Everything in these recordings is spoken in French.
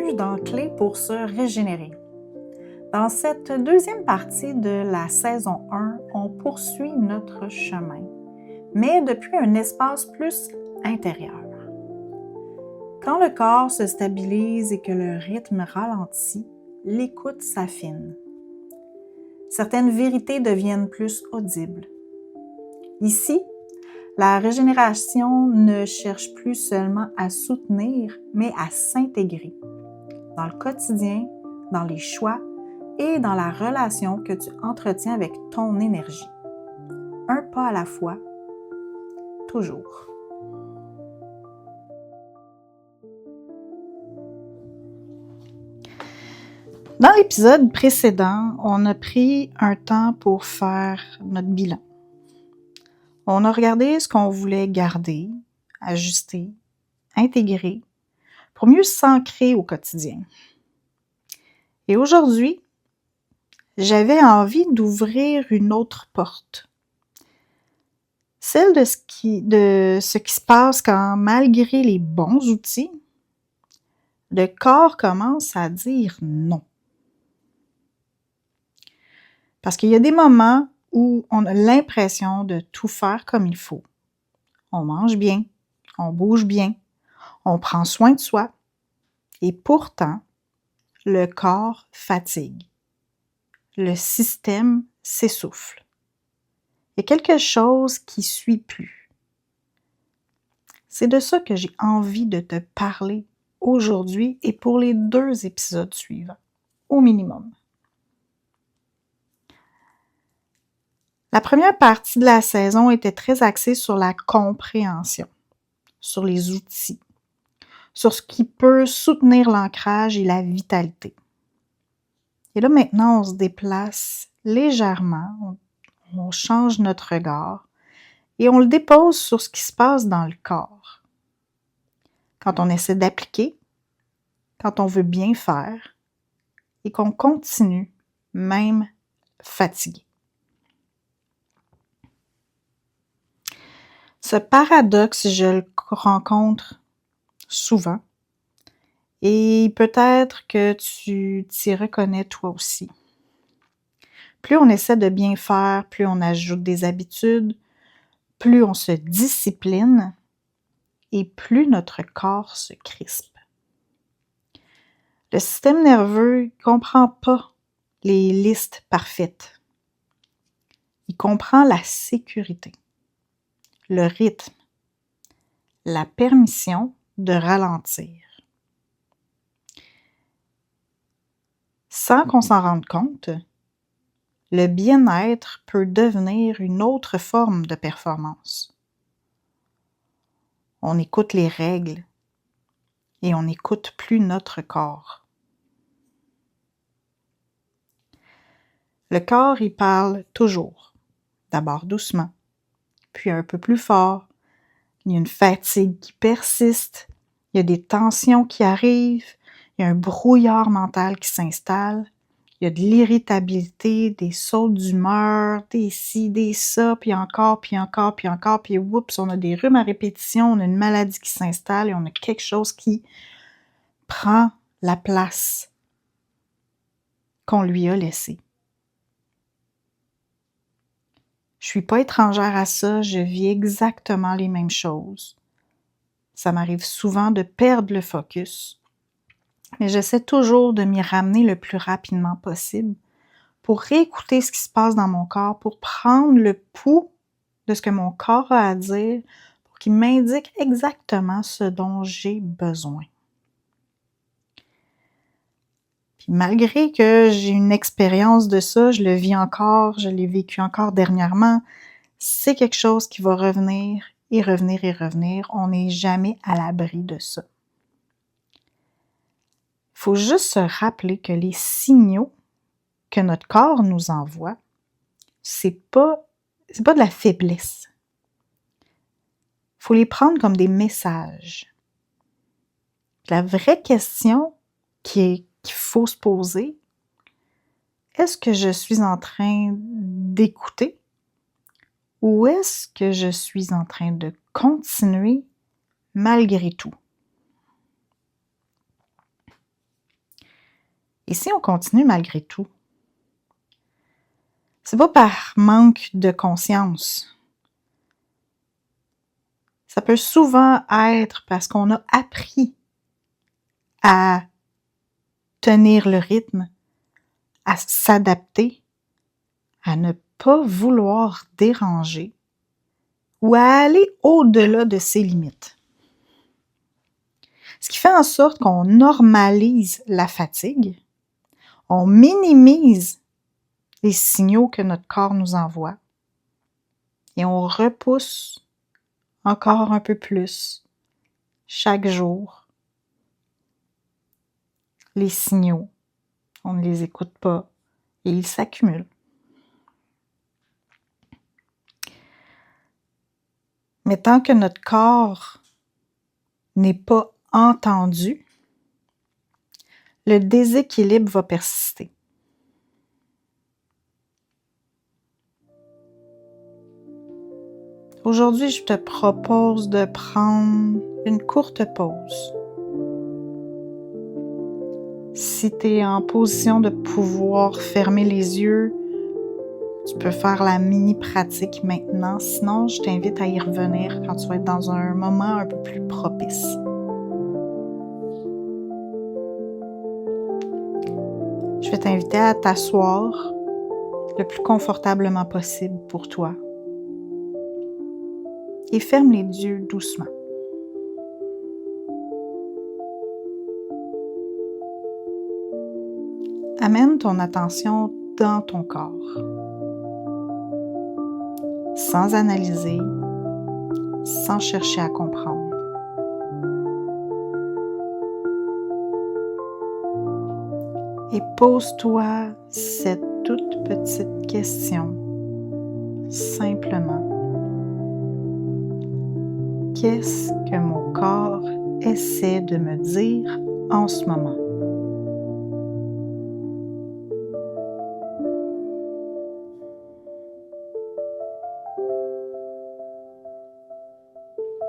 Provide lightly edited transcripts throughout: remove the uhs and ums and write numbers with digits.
bienvenue dans Clé pour se régénérer. Dans cette deuxième partie de la saison 1, on poursuit notre chemin, mais depuis un espace plus intérieur. Quand le corps se stabilise et que le rythme ralentit, l'écoute s'affine. Certaines vérités deviennent plus audibles. Ici, la régénération ne cherche plus seulement à soutenir, mais à s'intégrer dans le quotidien, dans les choix et dans la relation que tu entretiens avec ton énergie. Un pas à la fois, toujours. Dans l'épisode précédent, on a pris un temps pour faire notre bilan. On a regardé ce qu'on voulait garder, ajuster, intégrer, pour mieux s'ancrer au quotidien. Et aujourd'hui, j'avais envie d'ouvrir une autre porte. Celle de ce qui se passe quand, malgré les bons outils, le corps commence à dire non. Parce qu'il y a des moments où on a l'impression de tout faire comme il faut. On mange bien, on bouge bien, on prend soin de soi. Et pourtant, le corps fatigue. Le système s'essouffle. Il y a quelque chose qui ne suit plus. C'est de ça que j'ai envie de te parler aujourd'hui et pour les 2 épisodes suivants, au minimum. La première partie de la saison était très axée sur la compréhension, sur les outils, sur ce qui peut soutenir l'ancrage et la vitalité. Et là, maintenant, on se déplace légèrement, on change notre regard et on le dépose sur ce qui se passe dans le corps. Quand on essaie d'appliquer, quand on veut bien faire et qu'on continue, même fatigué. Ce paradoxe, je le rencontre souvent et peut-être que tu t'y reconnais toi aussi. Plus on essaie de bien faire, plus on ajoute des habitudes, plus on se discipline et plus notre corps se crispe. Le système nerveux ne comprend pas les listes parfaites. Il comprend la sécurité, le rythme, la permission de ralentir. Sans qu'on s'en rende compte, le bien-être peut devenir une autre forme de performance. On écoute les règles et on n'écoute plus notre corps. Le corps, il parle toujours, d'abord doucement, puis un peu plus fort. Il y a une fatigue qui persiste, il y a des tensions qui arrivent, il y a un brouillard mental qui s'installe, il y a de l'irritabilité, des sautes d'humeur, des ci, des ça, puis encore, puis oups, on a des rhumes à répétition, on a une maladie qui s'installe et on a quelque chose qui prend la place qu'on lui a laissée. Je suis pas étrangère à ça, je vis exactement les mêmes choses. Ça m'arrive souvent de perdre le focus, mais j'essaie toujours de m'y ramener le plus rapidement possible pour réécouter ce qui se passe dans mon corps, pour prendre le pouls de ce que mon corps a à dire, pour qu'il m'indique exactement ce dont j'ai besoin. Puis malgré que j'ai une expérience de ça, je le vis encore, je l'ai vécu encore dernièrement, c'est quelque chose qui va revenir et revenir et revenir. On n'est jamais à l'abri de ça. Il faut juste se rappeler que les signaux que notre corps nous envoie, c'est pas de la faiblesse. Il faut les prendre comme des messages. La vraie question qu'il faut se poser, est-ce que je suis en train d'écouter ou est-ce que je suis en train de continuer malgré tout? Et si on continue malgré tout? C'est pas par manque de conscience. Ça peut souvent être parce qu'on a appris à tenir le rythme, à s'adapter, à ne pas vouloir déranger ou à aller au-delà de ses limites. Ce qui fait en sorte qu'on normalise la fatigue, on minimise les signaux que notre corps nous envoie et on repousse encore un peu plus chaque jour les signaux. On ne les écoute pas et ils s'accumulent. Mais tant que notre corps n'est pas entendu, le déséquilibre va persister. Aujourd'hui, je te propose de prendre une courte pause. Si tu es en position de pouvoir fermer les yeux, tu peux faire la mini-pratique maintenant. Sinon, je t'invite à y revenir quand tu vas être dans un moment un peu plus propice. Je vais t'inviter à t'asseoir le plus confortablement possible pour toi. Et ferme les yeux doucement. Amène ton attention dans ton corps, sans analyser, sans chercher à comprendre. Et pose-toi cette toute petite question, simplement. Qu'est-ce que mon corps essaie de me dire en ce moment?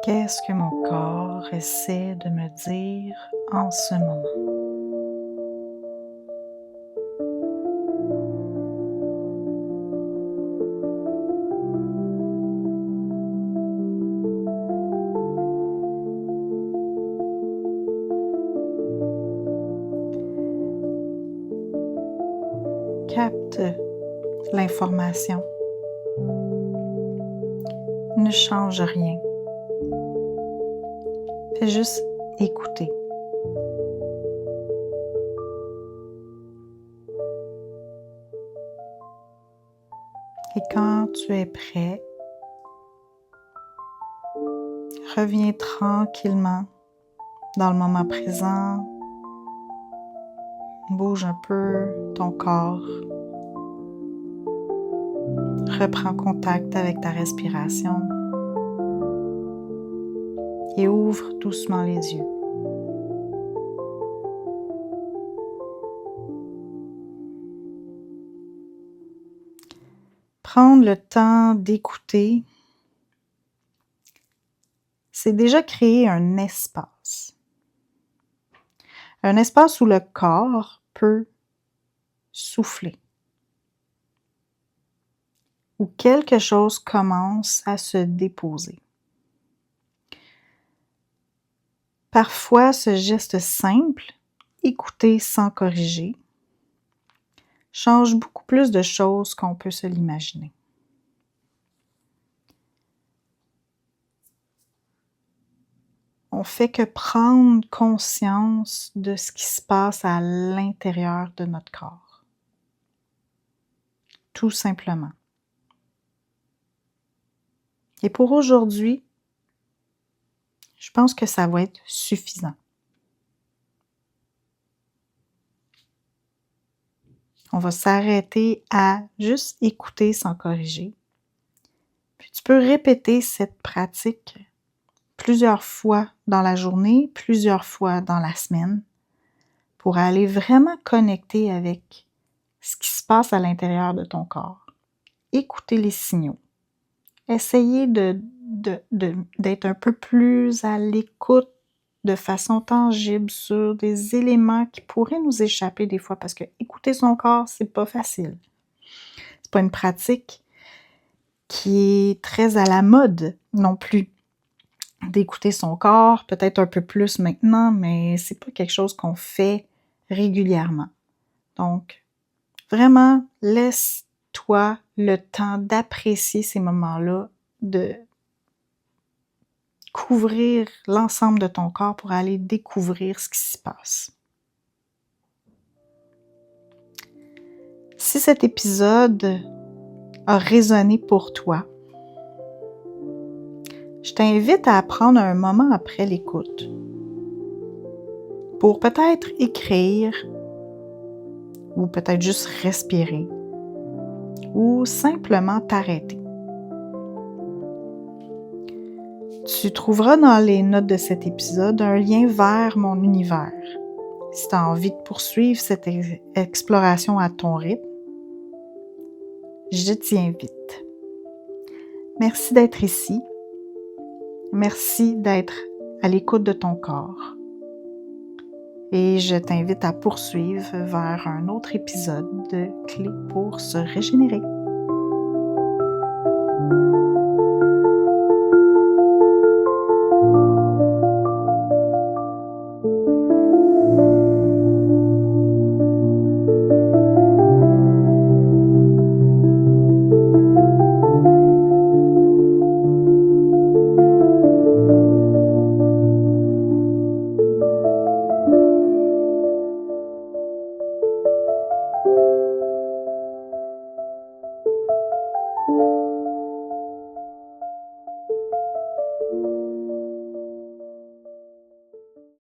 Qu'est-ce que mon corps essaie de me dire en ce moment? Capte l'information. Ne change rien. Fais juste écouter. Et quand tu es prêt, reviens tranquillement dans le moment présent. Bouge un peu ton corps. Reprends contact avec ta respiration. Et ouvre doucement les yeux. Prendre le temps d'écouter, c'est déjà créer un espace. Un espace où le corps peut souffler. Où quelque chose commence à se déposer. Parfois, ce geste simple, écouter sans corriger, change beaucoup plus de choses qu'on peut se l'imaginer. On fait que prendre conscience de ce qui se passe à l'intérieur de notre corps. Tout simplement. Et pour aujourd'hui, je pense que ça va être suffisant. On va s'arrêter à juste écouter sans corriger. Puis tu peux répéter cette pratique plusieurs fois dans la journée, plusieurs fois dans la semaine, pour aller vraiment connecter avec ce qui se passe à l'intérieur de ton corps. Écouter les signaux. Essayer d'être un peu plus à l'écoute de façon tangible sur des éléments qui pourraient nous échapper des fois, parce que écouter son corps, c'est pas facile. C'est pas une pratique qui est très à la mode non plus, d'écouter son corps, peut-être un peu plus maintenant, mais c'est pas quelque chose qu'on fait régulièrement. Donc, vraiment, laisse-toi le temps d'apprécier ces moments-là, de couvrir l'ensemble de ton corps pour aller découvrir ce qui s'y passe. Si cet épisode a résonné pour toi, je t'invite à prendre un moment après l'écoute pour peut-être écrire ou peut-être juste respirer ou simplement t'arrêter. Tu trouveras dans les notes de cet épisode un lien vers mon univers. Si tu as envie de poursuivre cette exploration à ton rythme, je t'y invite. Merci d'être ici. Merci d'être à l'écoute de ton corps. Et je t'invite à poursuivre vers un autre épisode de Clés pour se régénérer.